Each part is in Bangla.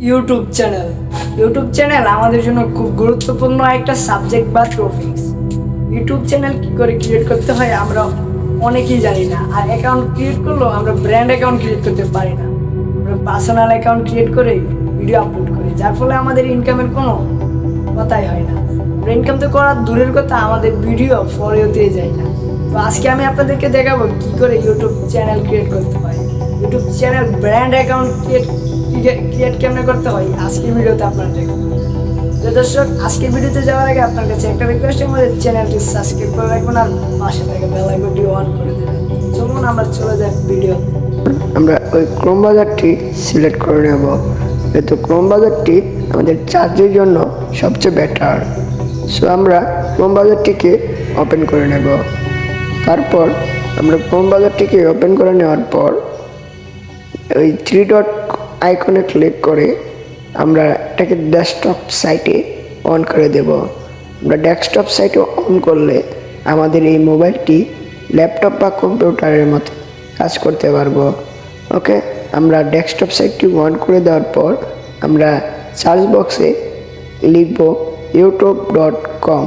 ইউটিউব চ্যানেল আমাদের জন্য খুব গুরুত্বপূর্ণ একটা সাবজেক্ট বা টপিকস। ইউটিউব চ্যানেল কি করে ক্রিয়েট করতে হয় আমরা অনেকেই জানি না। আর অ্যাকাউন্ট ক্রিয়েট করলেও আমরা ব্র্যান্ড অ্যাকাউন্ট ক্রিয়েট করতে পারি না। আমরা পার্সোনাল অ্যাকাউন্ট ক্রিয়েট করে ভিডিও আপলোড করি, যার ফলে আমাদের ইনকামের কোনো কথাই হয় না। আমরা ইনকাম তো করার দূরের কথা, আমাদের ভিডিও ফলোতে যায় না। তো আজকে আমি আপনাদেরকে দেখাবো কি করে ইউটিউব চ্যানেল ক্রিয়েট করতে হয়, YouTube channel brand account create কেমনে করতে হয় আজকের ভিডিওতে আপনারা দেখবেন। তো দর্শক, আজকের ভিডিওতে যাওয়ার আগে আপনার কাছে একটা রিকোয়েস্ট, আমাদের চ্যানেলটি সাবস্ক্রাইব করে রাখবেন আর পাশে থেকে বেল আইকনটি অন করে দেবেন। চলুন আমরা চলে যাই ভিডিও। আমরা ওই ক্রোম বাজারটি সিলেক্ট করে নেব, যেহেতু ক্রোম বাজারটি আমাদের চার্জের জন্য সবচেয়ে বেটার। সো আমরা ক্রোম বাজারটিকে ওপেন করে নেব। তারপর আমরা ক্রোম বাজারটিকে ওপেন করে নেওয়ার পর ওই 3 ডট আইকনে ক্লিক করে আমরা এটাকে ডেস্কটপ সাইটে অন করে দেব। আমরা ডেস্কটপ সাইটে অন করলে আমাদের এই মোবাইলটি ল্যাপটপ বা কম্পিউটারের মতো কাজ করতে পারবো। ওকে, আমরা ডেস্কটপ সাইটটি অন করে দেওয়ার পর আমরা সার্চ বক্সে লিখব youtube.com।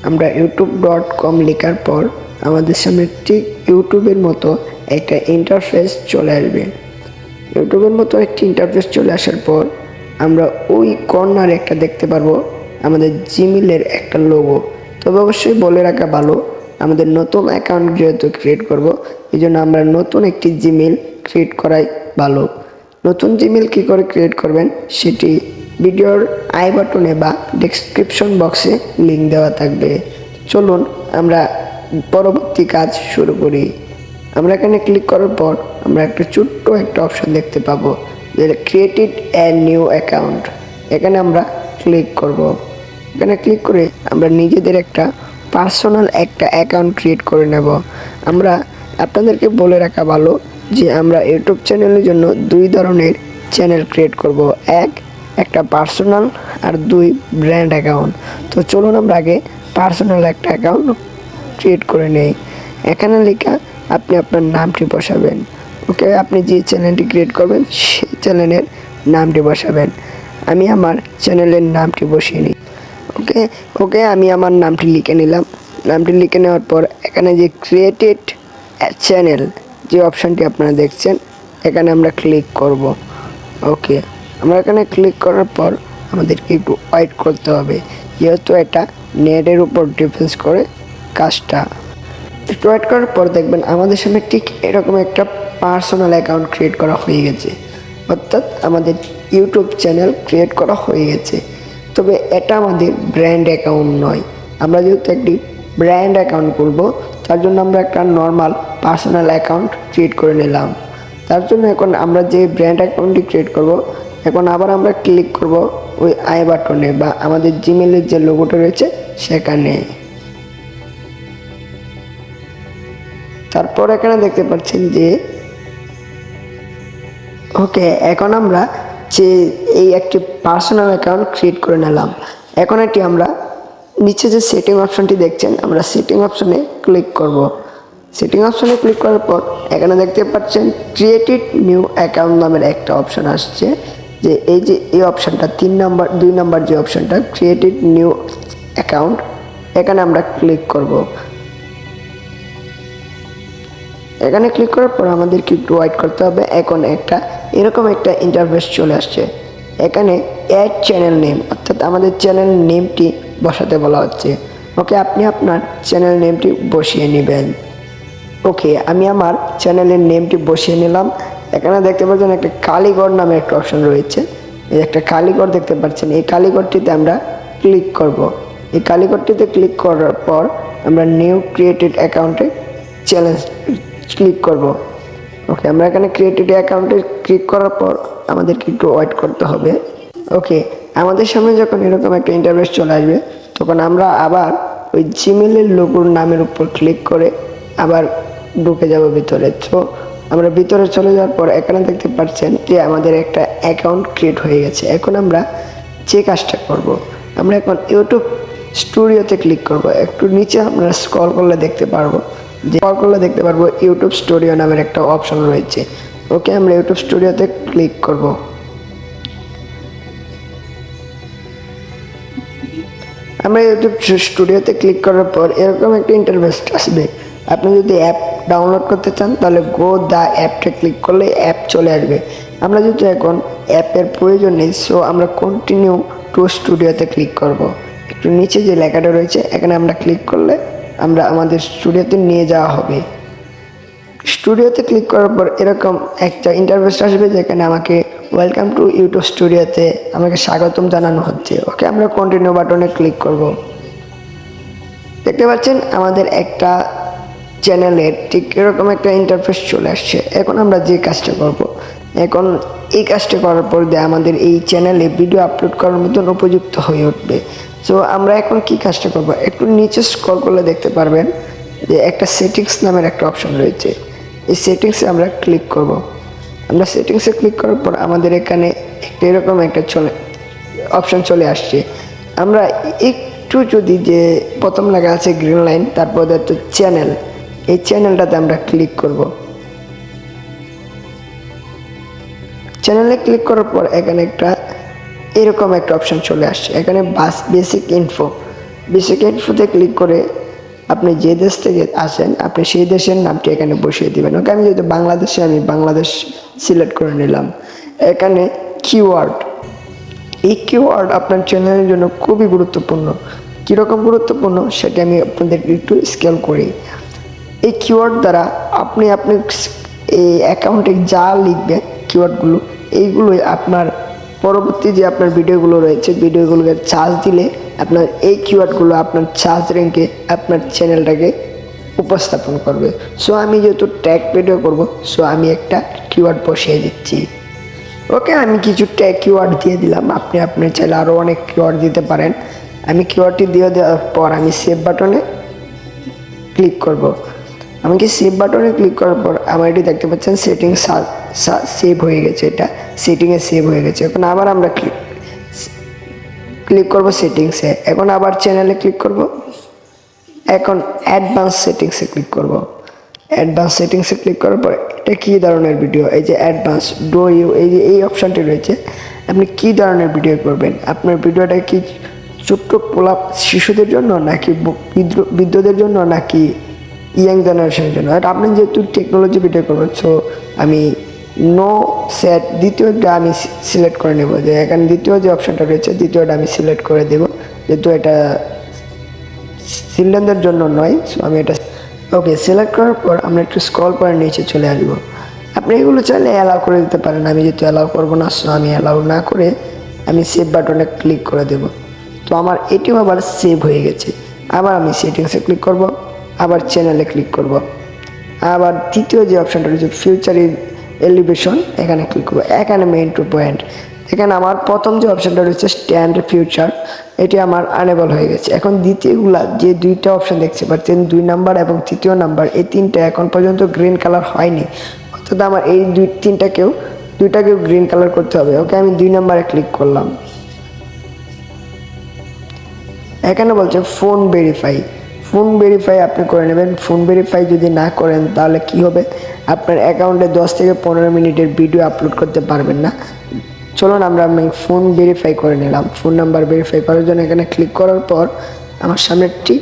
আমরা youtube.com লেখার পর আমাদের সামনে ঠিক ইউটিউবের মতো একটা ইন্টারফেস চলে আসবে। ইউটিউবের মতো একটি ইন্টারফেস চলে আসার পর আমরা ওই কর্নারে একটা দেখতে পারবো আমাদের জিমেলের একটা লোগো। তবে অবশ্যই বলে রাখা ভালো, আমাদের নতুন অ্যাকাউন্ট যেহেতু ক্রিয়েট করব, এই জন্য আমরা নতুন একটি জিমেল ক্রিয়েট করাই ভালো। নতুন জিমেল কী করে ক্রিয়েট করবেন সেটি ভিডিওর আই বাটনে বা ডেসক্রিপশন বক্সে লিঙ্ক দেওয়া থাকবে। চলুন আমরা পরবর্তী কাজ শুরু করি। আমরা এখানে ক্লিক করার পর আমরা একটা ছোট্ট একটা অপশন দেখতে পাবো, যেটা ক্রিয়েটেড এ নিউ অ্যাকাউন্ট। এখানে আমরা ক্লিক করব। এখানে ক্লিক করে আমরা নিজেদের একটা পার্সোনাল একটা অ্যাকাউন্ট ক্রিয়েট করে নেব। আমরা আপনাদেরকে বলে রাখা ভালো যে আমরা ইউটিউব চ্যানেলের জন্য 2 ধরনের চ্যানেল ক্রিয়েট করব, একটা পার্সোনাল আর 2 ব্র্যান্ড অ্যাকাউন্ট। তো চলুন আমরা আগে পার্সোনাল একটা অ্যাকাউন্ট ক্রিয়েট করে নেই। এখানে লেখা আপনি আপনার নামটি বসাবেন। ওকে, আপনি যে চ্যানেলটি ক্রিয়েট করবেন সেই চ্যানেলের নামটি বসাবেন। আমি আমার চ্যানেলের নামটি বসিয়ে নিই। ওকে, আমি আমার নামটি লিখে নিলাম। নামটি লিখে নেওয়ার পর এখানে যে ক্রিয়েটেড চ্যানেল যে অপশানটি আপনারা দেখছেন, এখানে আমরা ক্লিক করব। ওকে, আমরা এখানে ক্লিক করার পর আমাদেরকে একটু ওয়েট করতে হবে, যেহেতু এটা নেটের উপর ডিপেন্ড করে কাজটা। একটু ওয়েট করার পর দেখবেন আমাদের সামনে ঠিক এরকম একটা পার্সোনাল অ্যাকাউন্ট ক্রিয়েট করা হয়ে গেছে, অর্থাৎ আমাদের ইউটিউব চ্যানেল ক্রিয়েট করা হয়ে গেছে। তবে এটা আমাদের ব্র্যান্ড অ্যাকাউন্ট নয়। আমরা যেহেতু একটি ব্র্যান্ড অ্যাকাউন্ট করব, তার জন্য আমরা একটা নর্মাল পার্সোনাল অ্যাকাউন্ট ক্রিয়েট করে নিলাম। তার জন্য এখন আমরা যে ব্র্যান্ড অ্যাকাউন্টটি ক্রিয়েট করব, এখন আবার আমরা ক্লিক করব ওই আই বাটনে বা আমাদের জিমেলের যে লোগোটা রয়েছে সেখানে। তারপর এখানে দেখতে পাচ্ছেন যে ওকে, এখন আমরা যে এই একটি পার্সোনাল অ্যাকাউন্ট ক্রিয়েট করে নিলাম। এখন এটি আমরা নিচে যে সেটিং অপশনটি দেখছেন, আমরা সেটিং অপশনে ক্লিক করব। সেটিং অপশনে ক্লিক করার পর এখানে দেখতে পাচ্ছেন ক্রিয়েটেড নিউ অ্যাকাউন্ট নামের একটা অপশন আসছে। যে এই অপশনটা 2 নাম্বার যে অপশনটা ক্রিয়েটেড নিউ অ্যাকাউন্ট, এখানে আমরা ক্লিক করব। এখানে ক্লিক করার পর আমাদেরকে একটু ওয়েট করতে হবে। এখন এরকম একটা ইন্টারফেস চলে আসছে। এখানে অ্যাড চ্যানেল নেম, অর্থাৎ আমাদের চ্যানেল নেমটি বসাতে বলা হচ্ছে। ওকে, আপনি আপনার চ্যানেল নেমটি বসিয়ে নেবেন। ওকে, আমি আমার চ্যানেলের নেমটি বসিয়ে নিলাম। এখানে দেখতে পাচ্ছেন একটা কালীগড় নামে একটা অপশন রয়েছে। এই একটা কালীগড় দেখতে পাচ্ছেন, এই কালীগড়টিতে আমরা ক্লিক করব। এই কালীগড়টিতে ক্লিক করার পর আমরা নিউ ক্রিয়েটেড অ্যাকাউন্টে চ্যালেঞ্জ ক্লিক করব। ওকে, আমরা এখানে ক্রিয়েটেড অ্যাকাউন্টে ক্লিক করার পর আমাদেরকে একটু ওয়েট করতে হবে। ওকে, আমাদের সামনে যখন এরকম একটা ইন্টারফেস চলে আসবে, তখন আমরা আবার ওই জিমেলের লোগোর নামের উপর ক্লিক করে আবার ঢুকে যাব ভিতরে। তো আমরা ভিতরে চলে যাওয়ার পর এখানে দেখতে পাচ্ছেন যে আমাদের একটা অ্যাকাউন্ট ক্রিয়েট হয়ে গেছে। এখন আমরা যে কাজটা করব, আমরা এখন ইউটিউব স্টুডিওতে ক্লিক করব। একটু নিচে আমরা স্ক্রল করলে দেখতে পারবো যে স্ক্রল করলে দেখতে পারবো ইউটিউব স্টুডিও নামের একটা অপশন রয়েছে। ওকে, আমরা ইউটিউব স্টুডিওতে ক্লিক করব। আমরা ইউটিউব স্টুডিওতে ক্লিক করার পর এরকম একটা ইন্টারফেস আসবে। আপনি যদি অ্যাপ ডাউনলোড করতে চান তাহলে গো দ্য অ্যাপটা ক্লিক করলে অ্যাপ চলে আসবে। আমরা যদি এখন অ্যাপের প্রয়োজন নেই, সো আমরা কন্টিনিউ টু স্টুডিওতে ক্লিক করব। একটু নিচে যে লেখাটা রয়েছে এখানে আমরা ক্লিক করলে আমরা আমাদের স্টুডিওতে নিয়ে যাওয়া হবে। স্টুডিওতে ক্লিক করার পর এরকম একটা ইন্টারফেস আসবে যেখানে আমাকে ওয়েলকাম টু ইউটিউব স্টুডিওতে আমাকে স্বাগতম জানানো হচ্ছে। ওকে, আমরা কন্টিনিউ বাটনে ক্লিক করব। দেখতে পাচ্ছেন আমাদের একটা চ্যানেলের ঠিক এরকম একটা ইন্টারফেস চলে আসছে। এখন আমরা যে কাজটা করব, এখন এই কাজটা করার পর দিয়ে আমাদের এই চ্যানেলে ভিডিও আপলোড করার মতন উপযুক্ত হয়ে উঠবে। সো আমরা এখন কি কাজটা করব, একটু নিচে স্ক্রল করলে দেখতে পারবেন যে একটা সেটিংস নামের একটা অপশন রয়েছে। এই সেটিংসে আমরা ক্লিক করব। আমরা সেটিংসে ক্লিক করার পর আমাদের এখানে এরকম একটা অপশন চলে আসছে। আমরা একটু যদি যে প্রথম লেখা আছে গ্রিন লাইন, তারপর তো চ্যানেল, এই চ্যানেলটাতে আমরা ক্লিক করব। চ্যানেলে ক্লিক করার পর এখানে এরকম একটা অপশন চলে আসছে। এখানে বেসিক ইনফোতে ক্লিক করে আপনি যে দেশ থেকে আসেন আপনি সেই দেশের নামটি এখানে বসিয়ে দিবেন। ওকে, আমি যেহেতু বাংলাদেশে, আমি বাংলাদেশ সিলেক্ট করে নিলাম। এখানে কিওয়ার্ড, এই কিওয়ার্ড আপনার চ্যানেলের জন্য খুবই গুরুত্বপূর্ণ। কীরকম গুরুত্বপূর্ণ সেটা আমি আপনাদের একটু স্কেল করি। এই কিওয়ার্ড দ্বারা আপনি এই অ্যাকাউন্টে যা লিখবেন কিওয়ার্ডগুলো, এইগুলোই আপনার পরবর্তী যে আপনার ভিডিওগুলো রয়েছে, ভিডিওগুলোকে চার্জ দিলে আপনার এই কিওয়ার্ডগুলো আপনার চার্জ র্যাঙ্কে আপনার চ্যানেলটাকে উপস্থাপন করবে। সো আমি যেহেতু ট্যাগ ভিডিও করব, সো আমি একটা কিওয়ার্ড বসিয়ে দিচ্ছি। ওকে, আমি কিছু ট্যাগ কিওয়ার্ড দিয়ে দিলাম। আপনি চাইলে আরও অনেক কিওয়ার্ড দিতে পারেন। আমি কিওয়ার্ডটি দিয়ে দেওয়ার পর আমি সেভ বাটনে ক্লিক করব। আমাকে সেভ বাটনে ক্লিক করার পর আমার এটি দেখতে পাচ্ছেন সেটিংস সেভ হয়ে গেছে, এটা সেটিংয়ে সেভ হয়ে গেছে। এখন আবার আমরা ক্লিক করব সেটিংসে। এখন আবার চ্যানেলে ক্লিক করব। এখন অ্যাডভান্স সেটিংসে ক্লিক করব। অ্যাডভান্স সেটিংসে ক্লিক করার পর এটা কী ধরনের ভিডিও, এই যে অ্যাডভান্স এই যে এই অপশানটি রয়েছে, আপনি কী ধরনের ভিডিও করবেন, আপনার ভিডিওটা কি ছোট্ট শিশুদের জন্য, নাকি বৃদ্ধদের জন্য, নাকি ইয়াং জেনারেশনের জন্য। আর আপনি যেহেতু টেকনোলজি ভিডিও করবেন, সো আমি নো সেট দ্বিতীয়টা আমি সিলেক্ট করে নেব। যে এখানে দ্বিতীয় যে অপশানটা রয়েছে, দ্বিতীয়টা আমি সিলেক্ট করে দেব, যেহেতু এটা চিলড্রেনদের জন্য নয়। সো আমি এটা ওকে সিলেক্ট করার পর আমরা একটু স্ক্রল করে নিচে চলে আসবো। আপনি এগুলো চাইলে অ্যালাউ করে দিতে পারেন। আমি যেহেতু অ্যালাউ করবো না, সো আমি অ্যালাউ না করে আমি সেভ বাটনে ক্লিক করে দেব। তো আমার এটিও আবার সেভ হয়ে গেছে। আবার আমি সেটিংসে ক্লিক করব, আবার চ্যানেলে ক্লিক করব, আবার তৃতীয় যে অপশানটা রয়েছে ফিউচার এলিভেশন, এখানে ক্লিক করবো। এখানে মেইন টু পয়েন্ট, এখানে আমার প্রথম যে অপশানটা রয়েছে স্ট্যান্ড ফিউচার, এটি আমার আনেবল হয়ে গেছে। এখন দ্বিতীয়গুলা যে দুইটা অপশান দেখতে পাচ্ছেন, 2 নাম্বার এবং তৃতীয় নাম্বার, এই তিনটা এখন পর্যন্ত গ্রিন কালার হয়নি। অর্থাৎ আমার এই দুইটাকেও গ্রিন কালার করতে হবে। ওকে, আমি 2 নাম্বারে ক্লিক করলাম। এখানে বলছে ফোন ভেরিফাই আপনি করে নেবেন। ফোন ভেরিফাই যদি না করেন তাহলে কি হবে, আপনার অ্যাকাউন্টে 10 থেকে 15 মিনিটের ভিডিও আপলোড করতে পারবেন না। চলুন আমি ফোন ভেরিফাই করে নিলাম। ফোন নাম্বার ভেরিফাই করার জন্য এখানে ক্লিক করার পর আমার সামনে ঠিক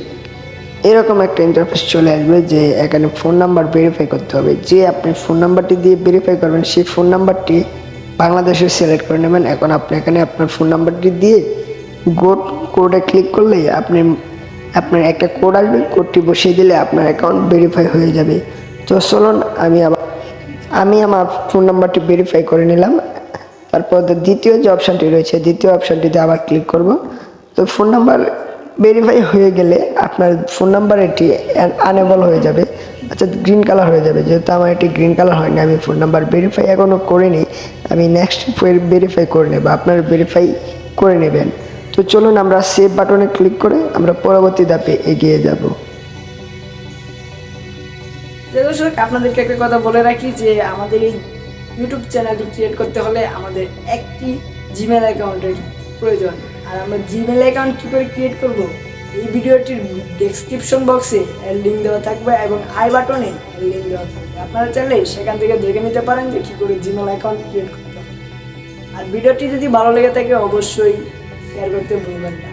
এরকম একটা ইন্টারফেস চলে আসবে যে এখানে ফোন নাম্বার ভেরিফাই করতে হবে। যে আপনি ফোন নাম্বারটি দিয়ে ভেরিফাই করবেন সেই ফোন নাম্বারটি বাংলাদেশে সিলেক্ট করে নেবেন। এখন আপনি এখানে আপনার ফোন নাম্বারটি দিয়ে কোডে ক্লিক করলে আপনার একটা কোড আসবে, কোডটি বসিয়ে দিলে আপনার অ্যাকাউন্ট ভেরিফাই হয়ে যাবে। তো চলুন আমি আমার ফোন নাম্বারটি ভেরিফাই করে নিলাম। তারপর দ্বিতীয় যে অপশানটি রয়েছে, দ্বিতীয় অপশানটিতে আবার ক্লিক করব। তো ফোন নাম্বার ভেরিফাই হয়ে গেলে আপনার ফোন নাম্বার এটি আনেবল হয়ে যাবে, আচ্ছা গ্রিন কালার হয়ে যাবে। যেহেতু আমার এটি গ্রিন কালার হয়নি, আমি ফোন নাম্বার ভেরিফাই এখনও করিনি, আমি নেক্সট ভেরিফাই করে নেব। আপনার ভেরিফাই করে নেবেন। তো চলুন আমরা সেভ বাটনে ক্লিক করে আমরা পরবর্তী ধাপে এগিয়ে যাব। দর্শক, আপনাদেরকে একটা কথা বলে রাখি যে আমাদের এই ইউটিউব চ্যানেলটি ক্রিয়েট করতে হলে আমাদের একটি জিমেল অ্যাকাউন্টের প্রয়োজন। আর আমরা জিমেল অ্যাকাউন্ট কী করে ক্রিয়েট করব, এই ভিডিওটির ডেসক্রিপশন বক্সে এর লিঙ্ক দেওয়া থাকবে এবং আই বাটনে এর লিঙ্ক দেওয়া থাকবে। আপনারা চাইলে সেখান থেকে দেখে নিতে পারেন যে কী করে জিমেল অ্যাকাউন্ট ক্রিয়েট করতে হবে। আর ভিডিওটি যদি ভালো লেগে থাকে অবশ্যই শেয়ার করতে ভুলবেন না।